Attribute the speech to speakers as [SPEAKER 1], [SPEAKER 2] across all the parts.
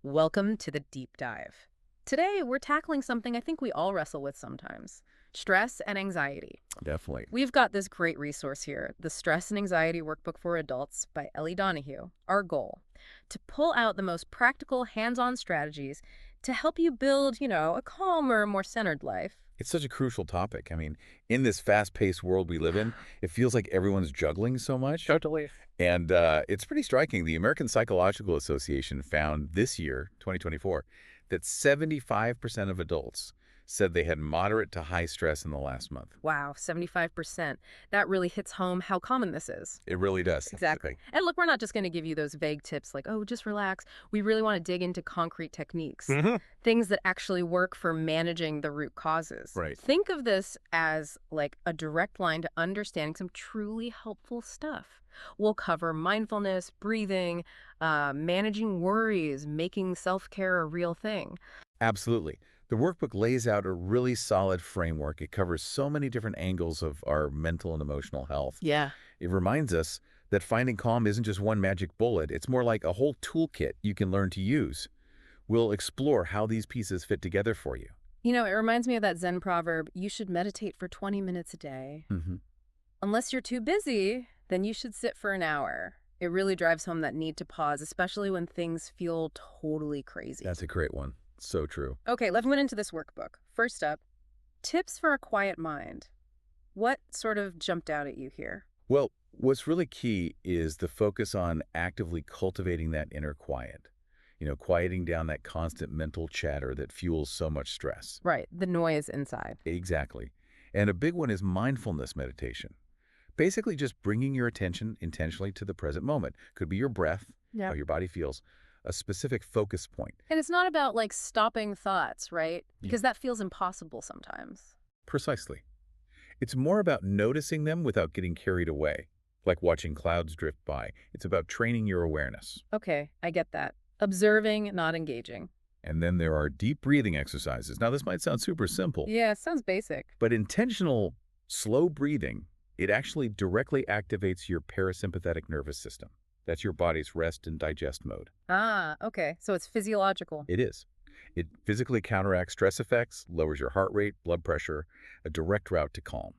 [SPEAKER 1] Welcome to the deep dive. Today, we're tackling something I think we all wrestle with sometimes: stress and anxiety.
[SPEAKER 2] Definitely.
[SPEAKER 1] We've got this great resource here, the Stress and Anxiety Workbook for Adults by Ellie Donahue. Our goal: to pull out the most practical, hands on strategies to help you build, a calmer, more centered life.
[SPEAKER 2] It's such a crucial topic. I mean, in this fast-paced world we live in, it feels like everyone's juggling so much.
[SPEAKER 1] Totally.
[SPEAKER 2] And it's pretty striking. The American Psychological Association found this year, 2024, that 75% of adults said they had moderate to high stress in the last month.
[SPEAKER 1] Wow, 75%. That really hits home how common this is.
[SPEAKER 2] It really does.
[SPEAKER 1] Exactly. And look, we're not just going to give you those vague tips like, oh, just relax. We really want to dig into concrete techniques, things that actually work for managing the root causes.
[SPEAKER 2] Right.
[SPEAKER 1] Think of this as like a direct line to understanding some truly helpful stuff. We'll cover mindfulness, breathing, managing worries, making self-care a real thing.
[SPEAKER 2] Absolutely. The workbook lays out a really solid framework. It covers so many different angles of our mental and emotional health.
[SPEAKER 1] Yeah.
[SPEAKER 2] It reminds us that finding calm isn't just one magic bullet. It's more like a whole toolkit you can learn to use. We'll explore how these pieces fit together for you.
[SPEAKER 1] It reminds me of that Zen proverb, you should meditate for 20 minutes a day.
[SPEAKER 2] hmm
[SPEAKER 1] Unless you're too busy, then you should sit for an hour. It really drives home that need to pause, especially when things feel totally crazy.
[SPEAKER 2] That's a great one. So true.
[SPEAKER 1] Okay, let's get into this workbook. First up, tips for a quiet mind. What sort of jumped out at you here?
[SPEAKER 2] Well, what's really key is the focus on actively cultivating that inner quiet. Quieting down that constant mental chatter that fuels so much stress.
[SPEAKER 1] Right, the noise inside.
[SPEAKER 2] Exactly. And a big one is mindfulness meditation. Basically just bringing your attention intentionally to the present moment. Could be your breath,
[SPEAKER 1] Yeah.
[SPEAKER 2] how your body feels, a specific focus point.
[SPEAKER 1] And it's not about like stopping thoughts, right?
[SPEAKER 2] Yeah.
[SPEAKER 1] Because that feels impossible sometimes.
[SPEAKER 2] Precisely. It's more about noticing them without getting carried away, like watching clouds drift by. It's about training your awareness.
[SPEAKER 1] Okay, I get that. Observing, not engaging.
[SPEAKER 2] And then there are deep breathing exercises. Now, this might sound super simple,
[SPEAKER 1] Yeah, it sounds basic.
[SPEAKER 2] but intentional, slow breathing, it actually directly activates your parasympathetic nervous system. That's your body's rest and digest mode.
[SPEAKER 1] Ah, okay. So it's physiological.
[SPEAKER 2] It is. It physically counteracts stress effects, lowers your heart rate, blood pressure, a direct route to calm.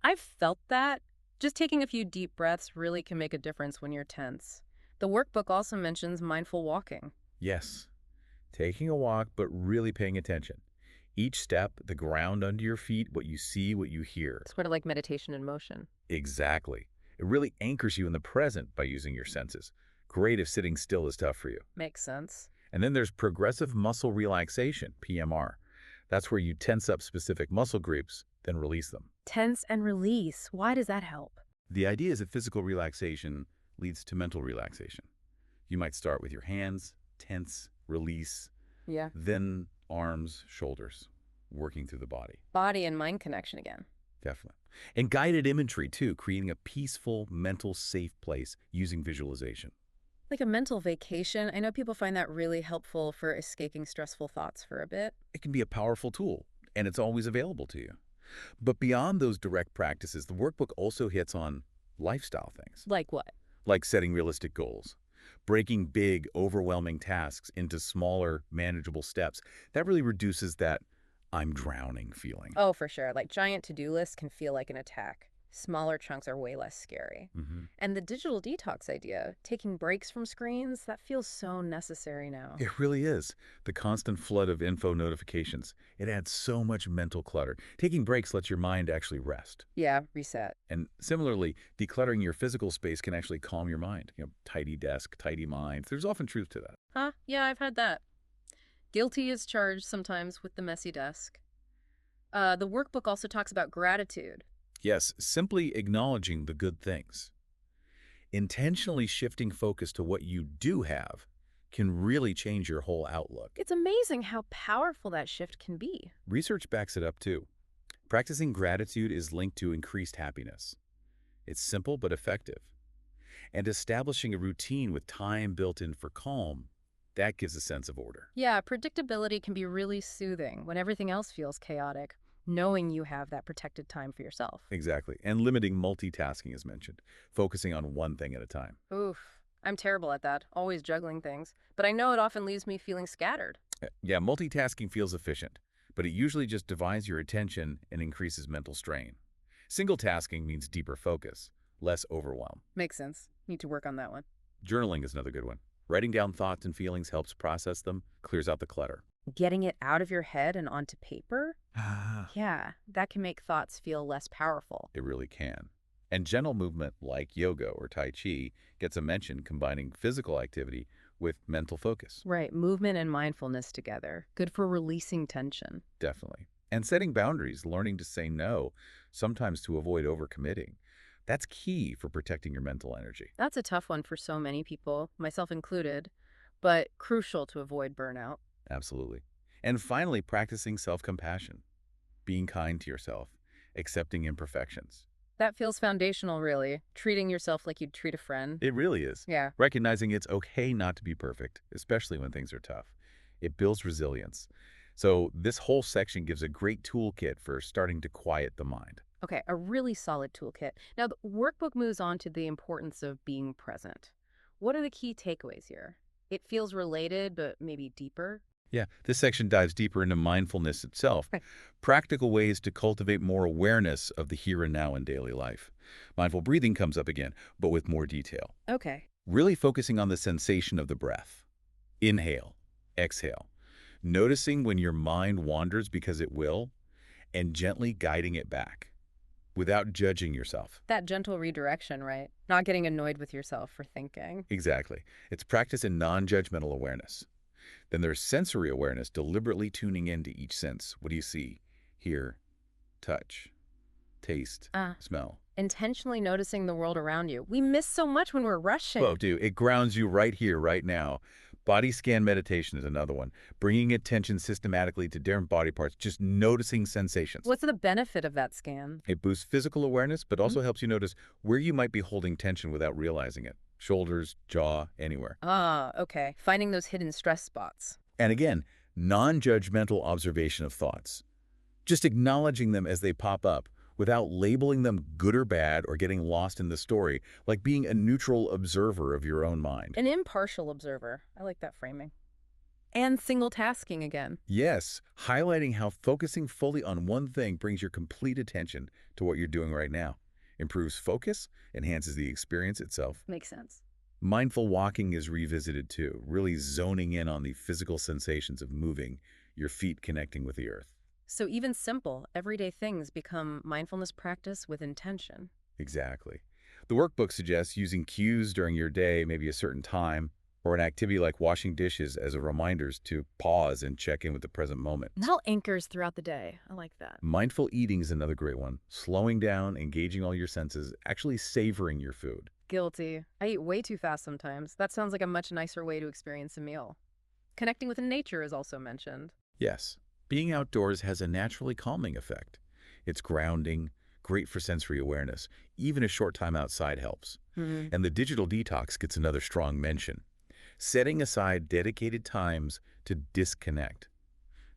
[SPEAKER 1] I've felt that. Just taking a few deep breaths really can make a difference when you're tense. The workbook also mentions mindful walking.
[SPEAKER 2] Yes, taking a walk, but really paying attention. Each step, the ground under your feet, what you see, what you hear.
[SPEAKER 1] Sort of like meditation in motion.
[SPEAKER 2] Exactly. It really anchors you in the present by using your senses. Great if sitting still is tough for you.
[SPEAKER 1] Makes sense.
[SPEAKER 2] And then there's progressive muscle relaxation, PMR. That's where you tense up specific muscle groups, then release them.
[SPEAKER 1] Tense and release. Why does that help?
[SPEAKER 2] The idea is that physical relaxation leads to mental relaxation. You might start with your hands, tense, release,
[SPEAKER 1] Yeah.
[SPEAKER 2] then arms, shoulders, working through the body.
[SPEAKER 1] Body and mind connection again.
[SPEAKER 2] Definitely. And guided imagery, too, creating a peaceful, mental, safe place using visualization.
[SPEAKER 1] Like a mental vacation. I know people find that really helpful for escaping stressful thoughts for a bit.
[SPEAKER 2] It can be a powerful tool, and it's always available to you. But beyond those direct practices, the workbook also hits on lifestyle things,
[SPEAKER 1] Like what?
[SPEAKER 2] like setting realistic goals, breaking big, overwhelming tasks into smaller, manageable steps. That really reduces that I'm drowning feeling.
[SPEAKER 1] Oh, for sure. Like giant to-do lists can feel like an attack. Smaller chunks are way less scary. And the digital detox idea, taking breaks from screens, that feels so necessary now.
[SPEAKER 2] It really is. The constant flood of info notifications. It adds so much mental clutter. Taking breaks lets your mind actually rest.
[SPEAKER 1] Yeah, reset.
[SPEAKER 2] And similarly, decluttering your physical space can actually calm your mind. Tidy desk, tidy mind. There's often truth to that.
[SPEAKER 1] Huh? Yeah, I've had that. Guilty is charged sometimes with the messy desk. The workbook also talks about gratitude.
[SPEAKER 2] Yes, simply acknowledging the good things. Intentionally shifting focus to what you do have can really change your whole outlook.
[SPEAKER 1] It's amazing how powerful that shift can be.
[SPEAKER 2] Research backs it up too. Practicing gratitude is linked to increased happiness. It's simple but effective. And establishing a routine with time built in for calm, that gives a sense of order.
[SPEAKER 1] Yeah, predictability can be really soothing when everything else feels chaotic, knowing you have that protected time for yourself.
[SPEAKER 2] Exactly. And limiting multitasking is mentioned, focusing on one thing at a time.
[SPEAKER 1] Oof. I'm terrible at that, always juggling things. But I know it often leaves me feeling scattered.
[SPEAKER 2] Yeah, multitasking feels efficient, but it usually just divides your attention and increases mental strain. Single tasking means deeper focus, less overwhelm.
[SPEAKER 1] Makes sense. Need to work on that one.
[SPEAKER 2] Journaling is another good one. Writing down thoughts and feelings helps process them, clears out the clutter.
[SPEAKER 1] Getting it out of your head and onto paper?
[SPEAKER 2] Ah,
[SPEAKER 1] Yeah, that can make thoughts feel less powerful.
[SPEAKER 2] it really can. And gentle movement like yoga or Tai Chi gets a mention combining physical activity with mental focus.
[SPEAKER 1] Right, movement and mindfulness together. Good for releasing tension.
[SPEAKER 2] Definitely. And setting boundaries, learning to say no, sometimes to avoid overcommitting. That's key for protecting your mental energy.
[SPEAKER 1] That's a tough one for so many people, myself included, but crucial to avoid burnout.
[SPEAKER 2] Absolutely. And finally, practicing self-compassion, being kind to yourself, accepting imperfections.
[SPEAKER 1] That feels foundational, really. Treating yourself like you'd treat a friend.
[SPEAKER 2] It really is.
[SPEAKER 1] Yeah.
[SPEAKER 2] Recognizing it's okay not to be perfect, especially when things are tough. It builds resilience. So this whole section gives a great toolkit for starting to quiet the mind.
[SPEAKER 1] Okay, a really solid toolkit. Now, the workbook moves on to the importance of being present. What are the key takeaways here? It feels related, but maybe deeper.
[SPEAKER 2] Yeah, this section dives deeper into mindfulness itself,
[SPEAKER 1] Okay.
[SPEAKER 2] practical ways to cultivate more awareness of the here and now in daily life. Mindful breathing comes up again, but with more detail.
[SPEAKER 1] Okay.
[SPEAKER 2] Really focusing on the sensation of the breath. Inhale, exhale. Noticing when your mind wanders because it will, and gently guiding it back without judging yourself.
[SPEAKER 1] That gentle redirection, right? Not getting annoyed with yourself for thinking.
[SPEAKER 2] Exactly. It's practice in non-judgmental awareness. Then there's sensory awareness, deliberately tuning into each sense. What do you see, hear, touch, taste,
[SPEAKER 1] Ah,
[SPEAKER 2] smell?
[SPEAKER 1] intentionally noticing the world around you. We miss so much when we're
[SPEAKER 2] Well,
[SPEAKER 1] rushing.
[SPEAKER 2] dude, it grounds you right here, right now. Body scan meditation is another one. Bringing attention systematically to different body parts, just noticing sensations.
[SPEAKER 1] What's the benefit of that scan?
[SPEAKER 2] It boosts physical awareness, but
[SPEAKER 1] Hmm?
[SPEAKER 2] also helps you notice where you might be holding tension without realizing it. Shoulders, jaw, anywhere.
[SPEAKER 1] Ah, okay. Finding those hidden stress spots.
[SPEAKER 2] And again, non-judgmental observation of thoughts. Just acknowledging them as they pop up without labeling them good or bad or getting lost in the story, like being a neutral observer of your own mind.
[SPEAKER 1] An impartial observer. I like that framing. And single tasking again.
[SPEAKER 2] Yes, highlighting how focusing fully on one thing brings your complete attention to what you're doing right now. Improves focus, enhances the experience itself.
[SPEAKER 1] Makes sense.
[SPEAKER 2] Mindful walking is revisited too, really zoning in on the physical sensations of moving, your feet connecting with the earth.
[SPEAKER 1] So even simple, everyday things become mindfulness practice with intention.
[SPEAKER 2] Exactly. The workbook suggests using cues during your day, maybe a certain time, or an activity like washing dishes as a reminders to pause and check in with the present moment.
[SPEAKER 1] Now anchors throughout the day. I like that.
[SPEAKER 2] Mindful eating is another great one. Slowing down, engaging all your senses, actually savoring your food.
[SPEAKER 1] Guilty. I eat way too fast sometimes. That sounds like a much nicer way to experience a meal. Connecting with nature is also mentioned.
[SPEAKER 2] Yes, being outdoors has a naturally calming effect. It's grounding, great for sensory awareness. Even a short time outside helps.
[SPEAKER 1] Hmm.
[SPEAKER 2] And the digital detox gets another strong mention. Setting aside dedicated times to disconnect.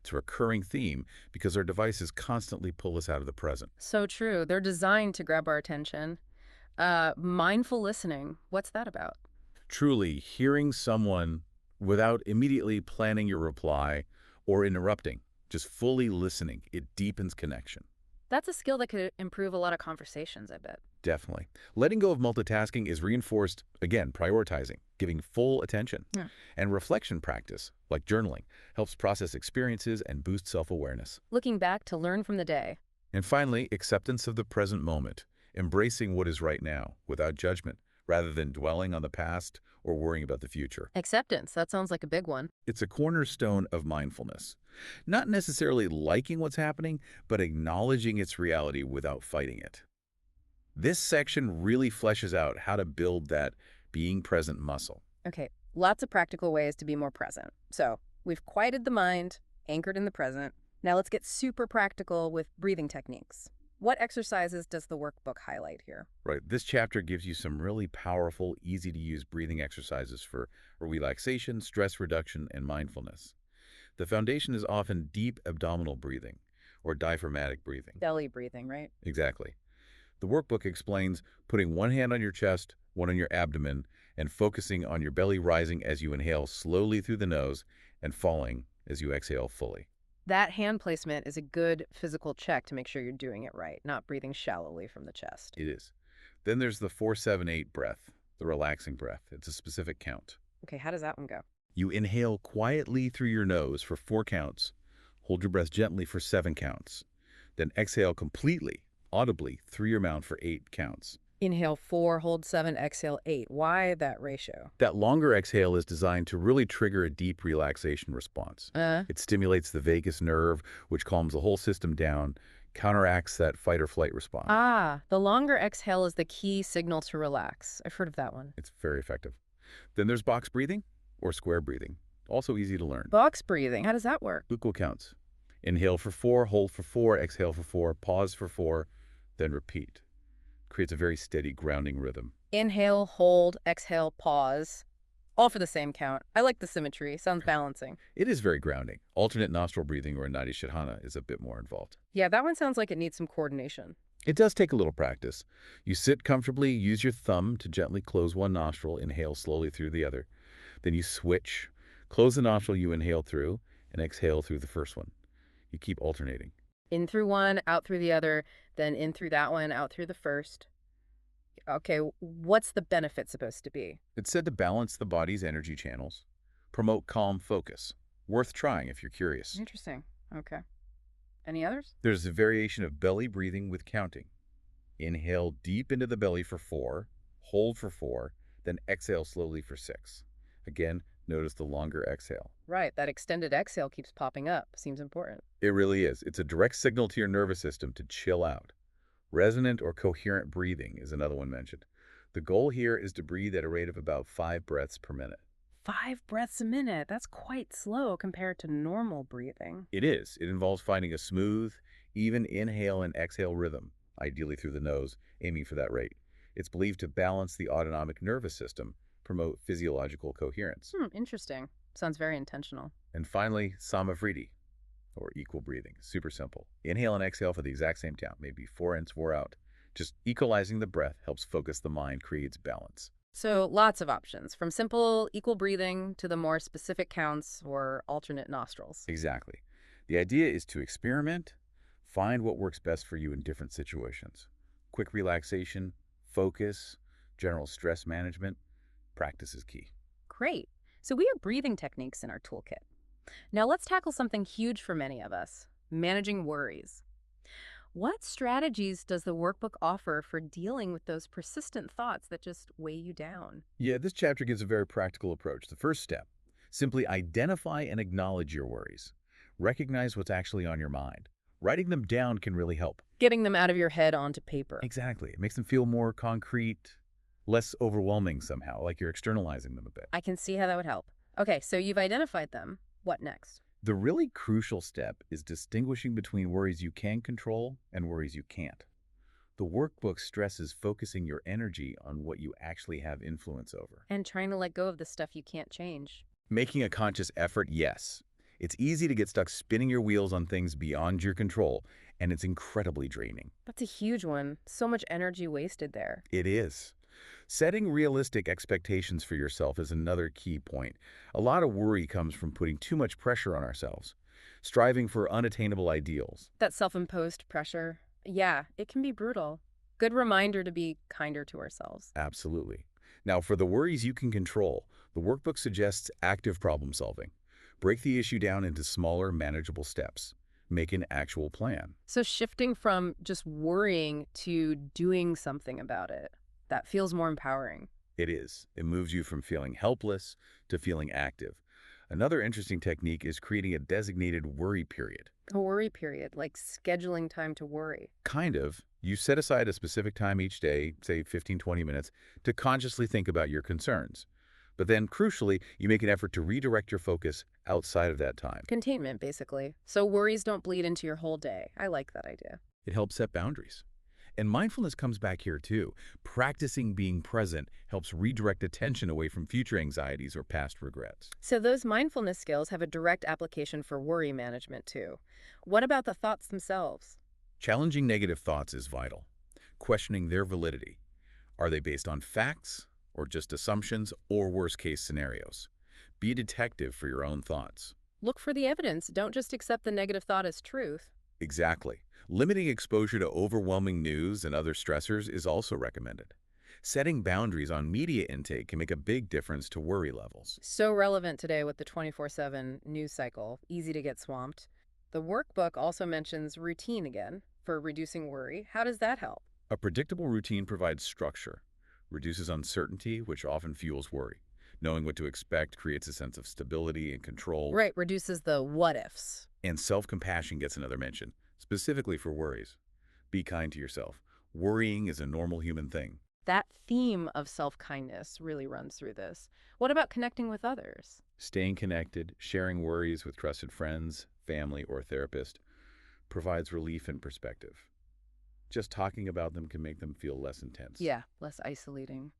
[SPEAKER 2] It's a recurring theme because our devices constantly pull us out of the present.
[SPEAKER 1] So true. They're designed to grab our attention. Mindful listening. What's that about?
[SPEAKER 2] Truly, hearing someone without immediately planning your reply or interrupting, just fully listening, it deepens connection.
[SPEAKER 1] That's a skill that could improve a lot of conversations, I bet.
[SPEAKER 2] Definitely. Letting go of multitasking is reinforced, again, prioritizing, giving full attention.
[SPEAKER 1] Yeah.
[SPEAKER 2] And reflection practice, like journaling, helps process experiences and boost self-awareness.
[SPEAKER 1] Looking back to learn from the day.
[SPEAKER 2] And finally, acceptance of the present moment, embracing what is right now without judgment, rather than dwelling on the past or worrying about the future.
[SPEAKER 1] Acceptance. That sounds like a big one.
[SPEAKER 2] It's a cornerstone of mindfulness. Not necessarily liking what's happening, but acknowledging its reality without fighting it. This section really fleshes out how to build that being present muscle.
[SPEAKER 1] Okay, lots of practical ways to be more present. So we've quieted the mind, anchored in the present. Now let's get super practical with breathing techniques. What exercises does the workbook highlight here?
[SPEAKER 2] Right. This chapter gives you some really powerful, easy-to-use breathing exercises for relaxation, stress reduction, and mindfulness. The foundation is often deep abdominal breathing or diaphragmatic breathing.
[SPEAKER 1] Belly breathing, right?
[SPEAKER 2] Exactly. The workbook explains putting one hand on your chest, one on your abdomen, and focusing on your belly rising as you inhale slowly through the nose and falling as you exhale fully.
[SPEAKER 1] That hand placement is a good physical check to make sure you're doing it right, not breathing shallowly from the chest.
[SPEAKER 2] It is. Then there's the 4-7-8 breath, the relaxing breath. It's a specific count.
[SPEAKER 1] Okay, how does that one go?
[SPEAKER 2] You inhale quietly through your nose for 4 counts. Hold your breath gently for 7 counts. Then exhale completely, audibly, through your mouth for 8 counts.
[SPEAKER 1] Inhale 4, hold 7, exhale 8. Why that ratio?
[SPEAKER 2] That longer exhale is designed to really trigger a deep relaxation response.
[SPEAKER 1] Uh,
[SPEAKER 2] It stimulates the vagus nerve, which calms the whole system down, counteracts that fight or flight response.
[SPEAKER 1] the longer exhale is the key signal to relax. I've heard of that one.
[SPEAKER 2] It's very effective. Then there's box breathing or square breathing, also easy to learn.
[SPEAKER 1] Box breathing, how does that work?
[SPEAKER 2] Equal counts. Inhale for 4, hold for 4, exhale for 4, pause for 4, then repeat. Creates a very steady grounding rhythm.
[SPEAKER 1] Inhale, hold, exhale, pause. All for the same count. I like the symmetry. Sounds balancing.
[SPEAKER 2] It is very grounding. Alternate nostril breathing or Nadi Shodhana is a bit more involved.
[SPEAKER 1] Yeah, that one sounds like it needs some coordination.
[SPEAKER 2] It does take a little practice. You sit comfortably, use your thumb to gently close one nostril, inhale slowly through the other. Then you switch, close the nostril you inhale through, and exhale through the first one. You keep alternating.
[SPEAKER 1] In through one, out through the other, then in through that one, out through the first. Okay, what's the benefit supposed to be?
[SPEAKER 2] It's said to balance the body's energy channels, promote calm focus. Worth trying if you're curious.
[SPEAKER 1] Interesting. Okay. Any others?
[SPEAKER 2] There's a variation of belly breathing with counting. Inhale deep into the belly for 4, hold for 4, then exhale slowly for 6. Again, notice the longer exhale.
[SPEAKER 1] Right, that extended exhale keeps popping up. Seems important.
[SPEAKER 2] It really is. It's a direct signal to your nervous system to chill out. Resonant or coherent breathing is another one mentioned. The goal here is to breathe at a rate of about 5 breaths per minute.
[SPEAKER 1] 5 breaths a minute. That's quite slow compared to normal breathing.
[SPEAKER 2] It is. It involves finding a smooth, even inhale and exhale rhythm, ideally through the nose, aiming for that rate. It's believed to balance the autonomic nervous system, promote physiological coherence.
[SPEAKER 1] Interesting. Sounds very intentional.
[SPEAKER 2] And finally, Samavritti, or equal breathing. Super simple. Inhale and exhale for the exact same count, maybe 4 in, 4 out. Just equalizing the breath helps focus the mind, creates balance.
[SPEAKER 1] So lots of options, from simple equal breathing to the more specific counts or alternate nostrils.
[SPEAKER 2] Exactly. The idea is to experiment, find what works best for you in different situations. Quick relaxation, focus, general stress management, practice is key.
[SPEAKER 1] Great. So we have breathing techniques in our toolkit. Now let's tackle something huge for many of us, managing worries. What strategies does the workbook offer for dealing with those persistent thoughts that just weigh you down?
[SPEAKER 2] Yeah, this chapter gives a very practical approach. The first step, simply identify and acknowledge your worries. Recognize what's actually on your mind. Writing them down can really help.
[SPEAKER 1] Getting them out of your head onto paper.
[SPEAKER 2] Exactly. It makes them feel more concrete, less overwhelming somehow, like you're externalizing them a bit.
[SPEAKER 1] I can see how that would help. Okay, so you've identified them. What next?
[SPEAKER 2] The really crucial step is distinguishing between worries you can control and worries you can't. The workbook stresses focusing your energy on what you actually have influence over.
[SPEAKER 1] And trying to let go of the stuff you can't change.
[SPEAKER 2] Making a conscious effort, yes. It's easy to get stuck spinning your wheels on things beyond your control, and it's incredibly draining.
[SPEAKER 1] That's a huge one. So much energy wasted there.
[SPEAKER 2] It is. Setting realistic expectations for yourself is another key point. A lot of worry comes from putting too much pressure on ourselves, striving for unattainable ideals.
[SPEAKER 1] That self-imposed pressure, yeah, it can be brutal. Good reminder to be kinder to ourselves.
[SPEAKER 2] Absolutely. Now, for the worries you can control, the workbook suggests active problem solving. Break the issue down into smaller, manageable steps. Make an actual plan.
[SPEAKER 1] So shifting from just worrying to doing something about it, that feels more empowering.
[SPEAKER 2] It is. It moves you from feeling helpless to feeling active. Another interesting technique is creating a designated worry period.
[SPEAKER 1] A worry period, like scheduling time to worry.
[SPEAKER 2] Kind of. You set aside a specific time each day, say 15-20 minutes, to consciously think about your concerns. But then, crucially, you make an effort to redirect your focus outside of that time.
[SPEAKER 1] Containment, basically. So worries don't bleed into your whole day. I like that idea.
[SPEAKER 2] It helps set boundaries. And mindfulness comes back here too. Practicing being present helps redirect attention away from future anxieties or past regrets.
[SPEAKER 1] So those mindfulness skills have a direct application for worry management too. What about the thoughts themselves?
[SPEAKER 2] Challenging negative thoughts is vital. Questioning their validity. Are they based on facts or just assumptions or worst-case scenarios. Be a detective for your own thoughts.
[SPEAKER 1] Look for the evidence. Don't just accept the negative thought as truth.
[SPEAKER 2] Exactly. Limiting exposure to overwhelming news and other stressors is also recommended. Setting boundaries on media intake can make a big difference to worry levels.
[SPEAKER 1] So relevant today with the 24/7 news cycle, easy to get swamped. The workbook also mentions routine again for reducing worry. How does that help?
[SPEAKER 2] A predictable routine provides structure, reduces uncertainty, which often fuels worry. Knowing what to expect creates a sense of stability and control,
[SPEAKER 1] Right, reduces the what ifs.
[SPEAKER 2] and self-compassion gets another mention, specifically for worries. Be kind to yourself. Worrying is a normal human thing.
[SPEAKER 1] That theme of self-kindness really runs through this. What about connecting with others?
[SPEAKER 2] Staying connected, sharing worries with trusted friends, family, or a therapist provides relief and perspective. Just talking about them can make them feel less intense.
[SPEAKER 1] Yeah, less isolating.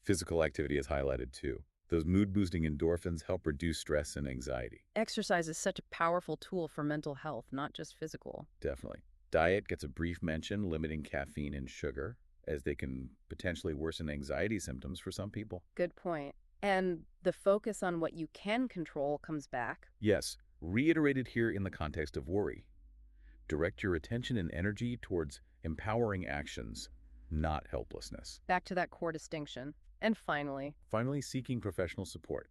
[SPEAKER 2] Physical activity is highlighted too. Those mood-boosting endorphins help reduce stress and anxiety.
[SPEAKER 1] Exercise is such a powerful tool for mental health, not just physical.
[SPEAKER 2] Definitely. Diet gets a brief mention, limiting caffeine and sugar, as they can potentially worsen anxiety symptoms for some people.
[SPEAKER 1] Good point. And the focus on what you can control comes back.
[SPEAKER 2] Yes, reiterated here in the context of worry. Direct your attention and energy towards empowering actions, not helplessness.
[SPEAKER 1] Back to that core distinction. And finally,
[SPEAKER 2] Finally, seeking professional support.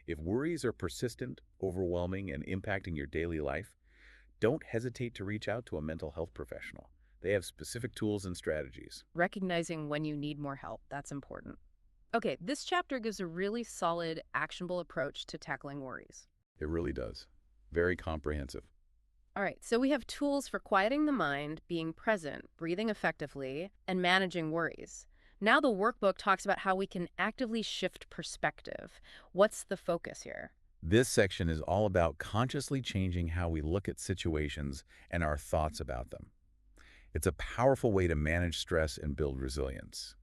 [SPEAKER 2] If worries are persistent, overwhelming, and impacting your daily life, don't hesitate to reach out to a mental health professional. They have specific tools and strategies.
[SPEAKER 1] recognizing when you need more help, that's important. Okay, this chapter gives a really solid, actionable approach to tackling worries.
[SPEAKER 2] It really does. Very comprehensive.
[SPEAKER 1] All right, so we have tools for quieting the mind, being present, breathing effectively, and managing worries. Now the workbook talks about how we can actively shift perspective. What's the focus here?
[SPEAKER 2] This section is all about consciously changing how we look at situations and our thoughts about them. It's a powerful way to manage stress and build resilience.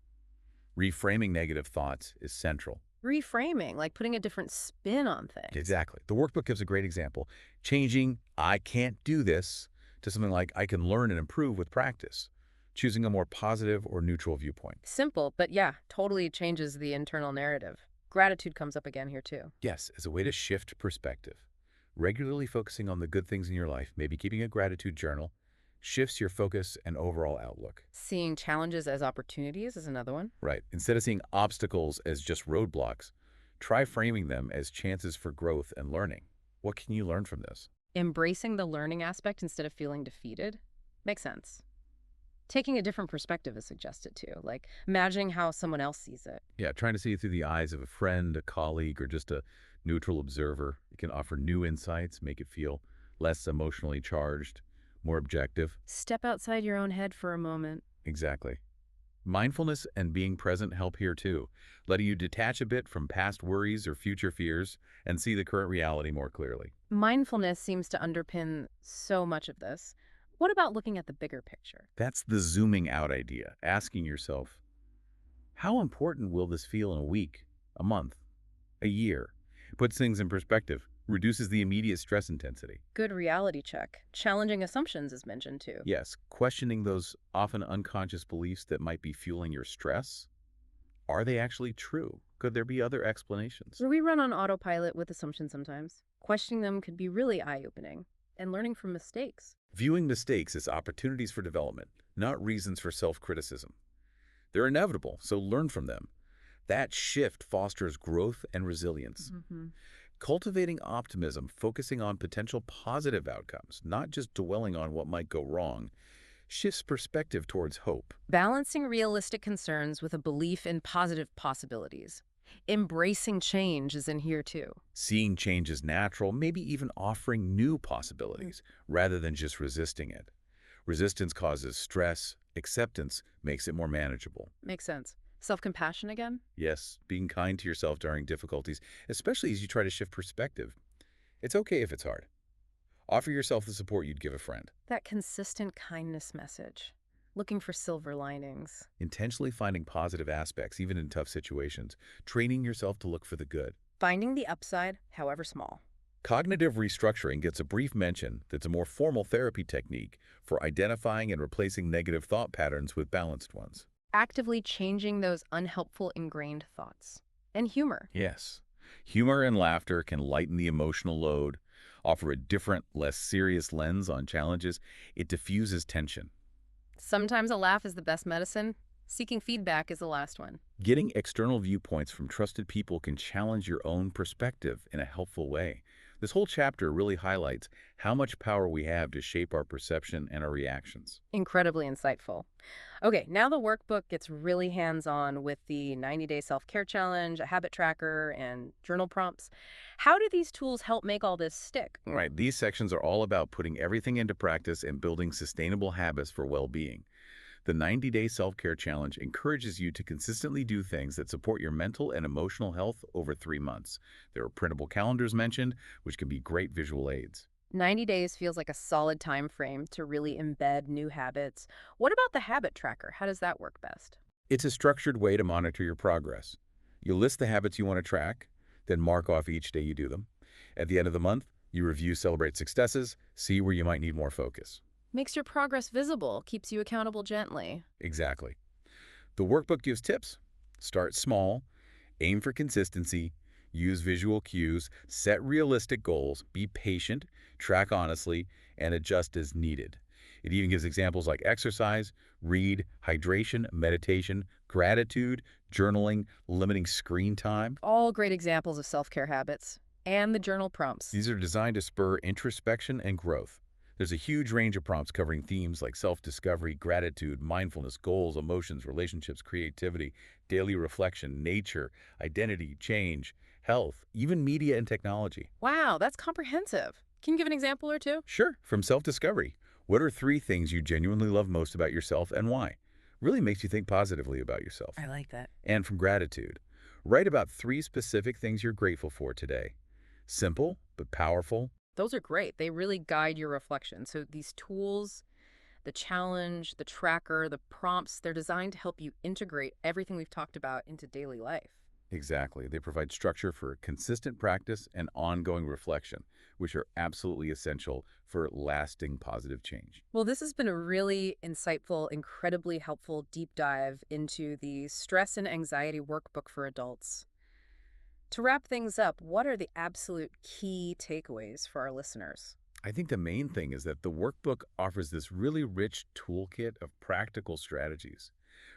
[SPEAKER 2] Reframing negative thoughts is central.
[SPEAKER 1] Reframing, like putting a different spin on things.
[SPEAKER 2] Exactly. The workbook gives a great example. Changing "I can't do this" to something like "I can learn and improve with practice." Choosing a more positive or neutral viewpoint.
[SPEAKER 1] Simple, but yeah, totally changes the internal narrative. Gratitude comes up again here too.
[SPEAKER 2] Yes, as a way to shift perspective. Regularly focusing on the good things in your life, maybe keeping a gratitude journal, shifts your focus and overall outlook.
[SPEAKER 1] Seeing challenges as opportunities is another one.
[SPEAKER 2] Right. Instead of seeing obstacles as just roadblocks, try framing them as chances for growth and learning. What can you learn from this?
[SPEAKER 1] Embracing the learning aspect instead of feeling defeated makes sense. Taking a different perspective is suggested too, like imagining how someone else sees it.
[SPEAKER 2] Yeah, trying to see it through the eyes of a friend, a colleague, or just a neutral observer. It can offer new insights, make it feel less emotionally charged, more objective.
[SPEAKER 1] Step outside your own head for a moment.
[SPEAKER 2] Exactly. Mindfulness and being present help here too, letting you detach a bit from past worries or future fears and see the current reality more clearly.
[SPEAKER 1] Mindfulness seems to underpin so much of this. What about looking at the bigger picture?
[SPEAKER 2] That's the zooming out idea, asking yourself, how important will this feel in a week, a month, a year? Puts things in perspective, reduces the immediate stress intensity.
[SPEAKER 1] Good reality check. Challenging assumptions is mentioned too.
[SPEAKER 2] Yes, questioning those often unconscious beliefs that might be fueling your stress. Are they actually true? Could there be other explanations?
[SPEAKER 1] We run on autopilot with assumptions sometimes. Questioning them could be really eye-opening, and learning from mistakes.
[SPEAKER 2] Viewing mistakes as opportunities for development, not reasons for self-criticism. They're inevitable, so learn from them. That shift fosters growth and resilience. Cultivating optimism, focusing on potential positive outcomes, not just dwelling on what might go wrong, shifts perspective towards hope.
[SPEAKER 1] Balancing realistic concerns with a belief in positive possibilities. Embracing change is in here too.
[SPEAKER 2] Seeing change as natural, maybe even offering new possibilities, rather than just resisting it. Resistance causes stress. Acceptance makes it more manageable.
[SPEAKER 1] Makes sense. Self-compassion again?
[SPEAKER 2] Yes, being kind to yourself during difficulties, especially as you try to shift perspective. It's okay if it's hard. Offer yourself the support you'd give a friend.
[SPEAKER 1] That consistent kindness message. Looking for silver linings.
[SPEAKER 2] Intentionally finding positive aspects, even in tough situations. Training yourself to look for the good.
[SPEAKER 1] Finding the upside, however small.
[SPEAKER 2] Cognitive restructuring gets a brief mention that's a more formal therapy technique for identifying and replacing negative thought patterns with balanced ones.
[SPEAKER 1] actively changing those unhelpful ingrained thoughts. And humor.
[SPEAKER 2] Yes. Humor and laughter can lighten the emotional load, offer a different, less serious lens on challenges. It diffuses tension.
[SPEAKER 1] Sometimes a laugh is the best medicine. Seeking feedback is the last one.
[SPEAKER 2] Getting external viewpoints from trusted people can challenge your own perspective in a helpful way. This whole chapter really highlights how much power we have to shape our perception and our reactions.
[SPEAKER 1] Incredibly insightful. Okay, now the workbook gets really hands-on with the 90-day self-care challenge, a habit tracker, and journal prompts. How do these tools help make all this stick?
[SPEAKER 2] All right, these sections are all about putting everything into practice and building sustainable habits for well-being. The 90-day self-care challenge encourages you to consistently do things that support your mental and emotional health over 3 months. There are printable calendars mentioned, which can be great visual aids.
[SPEAKER 1] 90 days feels like a solid time frame to really embed new habits. What about the habit tracker? How does that work best?
[SPEAKER 2] It's a structured way to monitor your progress. You list the habits you want to track, then mark off each day you do them. At the end of the month, you review, celebrate successes, see where you might need more focus.
[SPEAKER 1] Makes your progress visible, keeps you accountable gently.
[SPEAKER 2] Exactly. The workbook gives tips. Start small, aim for consistency, use visual cues, set realistic goals, be patient, track honestly, and adjust as needed. It even gives examples like exercise, read, hydration, meditation, gratitude, journaling, limiting screen time.
[SPEAKER 1] All great examples of self-care habits. And the journal prompts.
[SPEAKER 2] These are designed to spur introspection and growth. There's a huge range of prompts covering themes like self-discovery, gratitude, mindfulness, goals, emotions, relationships, creativity, daily reflection, nature, identity, change, health, even media and technology.
[SPEAKER 1] Wow, that's comprehensive. Can you give an example or two?
[SPEAKER 2] Sure, from self-discovery. What are 3 things you genuinely love most about yourself and why? Really makes you think positively about yourself.
[SPEAKER 1] I like that.
[SPEAKER 2] And from gratitude. Write about 3 specific things you're grateful for today. Simple, but powerful.
[SPEAKER 1] Those are great. They really guide your reflection. So these tools, the challenge, the tracker, the prompts, they're designed to help you integrate everything we've talked about into daily life.
[SPEAKER 2] Exactly. They provide structure for consistent practice and ongoing reflection, which are absolutely essential for lasting positive change.
[SPEAKER 1] Well, this has been a really insightful, incredibly helpful deep dive into the Stress and Anxiety Workbook for Adults. To wrap things up, what are the absolute key takeaways for our listeners?
[SPEAKER 2] I think the main thing is that the workbook offers this really rich toolkit of practical strategies.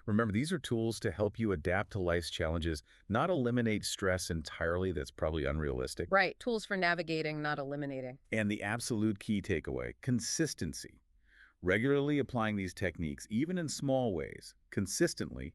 [SPEAKER 2] Remember, these are tools to help you adapt to life's challenges, not eliminate stress entirely. That's probably unrealistic.
[SPEAKER 1] Right, tools for navigating, not eliminating.
[SPEAKER 2] And the absolute key takeaway, consistency. Regularly applying these techniques, even in small ways, consistently,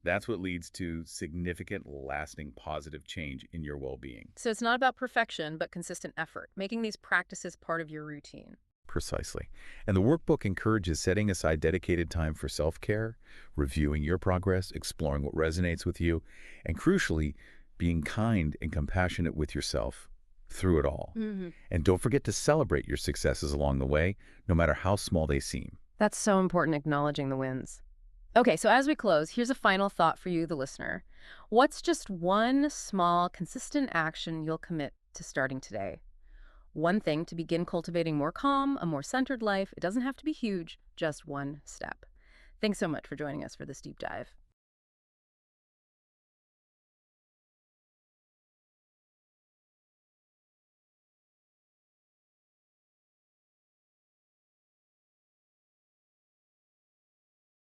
[SPEAKER 2] that's what leads to significant, lasting, positive change in your well-being.
[SPEAKER 1] So it's not about perfection, but consistent effort, making these practices part of your routine.
[SPEAKER 2] Precisely. And the workbook encourages setting aside dedicated time for self-care, reviewing your progress, exploring what resonates with you, and crucially, being kind and compassionate with yourself through it all.
[SPEAKER 1] Hmm.
[SPEAKER 2] And don't forget to celebrate your successes along the way, no matter how small they seem.
[SPEAKER 1] That's so important, acknowledging the wins. Okay, so as we close, here's a final thought for you, the listener. What's just one small, consistent action you'll commit to starting today? One thing to begin cultivating more calm, a more centered life. It doesn't have to be huge, just one step. Thanks so much for joining us for this deep dive.